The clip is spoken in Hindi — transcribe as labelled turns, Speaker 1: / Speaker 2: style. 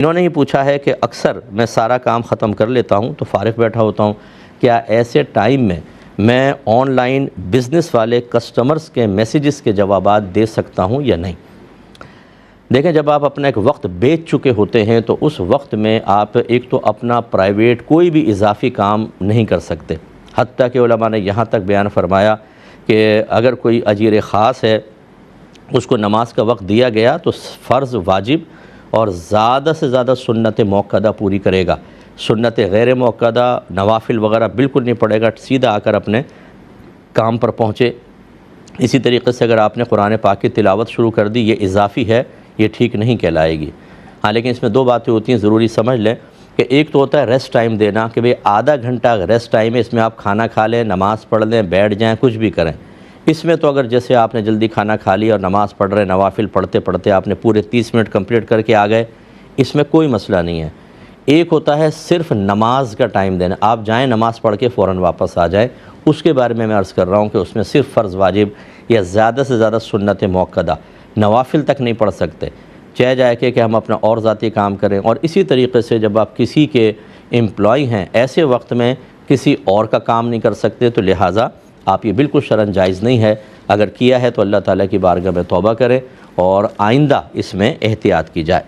Speaker 1: इन्होंने ही पूछा है कि अक्सर मैं सारा काम ख़त्म कर लेता हूँ तो फ़ारिग बैठा होता हूँ, क्या ऐसे टाइम में मैं ऑनलाइन बिज़नेस वाले कस्टमर्स के मैसेजेस के जवाबात दे सकता हूँ या नहीं। देखें, जब आप अपना एक वक्त बेच चुके होते हैं तो उस वक्त में आप एक तो अपना प्राइवेट कोई भी इजाफ़ी काम नहीं कर सकते। हत्ता कि उलमा ने यहाँ तक बयान फरमाया कि अगर कोई अजीर ख़ास है उसको नमाज का वक्त दिया गया तो फ़र्ज़ वाजिब और ज़्यादा से ज़्यादा सुन्नत मौक़दा पूरी करेगा। सुन्नत गैर मौक़दा नवाफिल वग़ैरह बिल्कुल नहीं पड़ेगा, सीधा आकर अपने काम पर पहुँचे। इसी तरीके से अगर आपने कुरान पाक की तिलावत शुरू कर दी, ये इजाफ़ी है, ये ठीक नहीं कहलाएगी। हाँ, लेकिन इसमें दो बातें होती हैं, ज़रूरी समझ लें कि एक तो होता है रेस्ट टाइम देना कि भाई आधा घंटा रेस्ट टाइम है, इसमें आप खाना खा लें, नमाज़ पढ़ लें, बैठ जाएँ, कुछ भी करें। इसमें तो अगर जैसे आपने जल्दी खाना खा लिया और नमाज़ पढ़ रहे, नवाफिल पढ़ते पढ़ते आपने पूरे 30 मिनट कंप्लीट करके आ गए, इसमें कोई मसला नहीं है। एक होता है सिर्फ़ नमाज का टाइम देना, आप जाएँ नमाज़ पढ़ के फ़ौरन वापस आ जाएँ, उसके बारे में मैं अर्ज़ कर रहा हूँ कि उसमें सिर्फ़ फ़र्ज़ वाजिब या ज़्यादा से ज़्यादा सुन्नत मौक़दा, नवाफिल तक नहीं पढ़ सकते। चाहे जाए कि हम अपना और ज़ाती काम करें। और इसी तरीके से जब आप किसी के एम्प्लॉय हैं, ऐसे वक्त में किसी और का काम नहीं कर सकते, तो लिहाजा आप ये बिल्कुल शरन जायज़ नहीं है। अगर किया है तो अल्लाह ताला की बारगाह में तौबा करें और आइंदा इसमें एहतियात की जाए।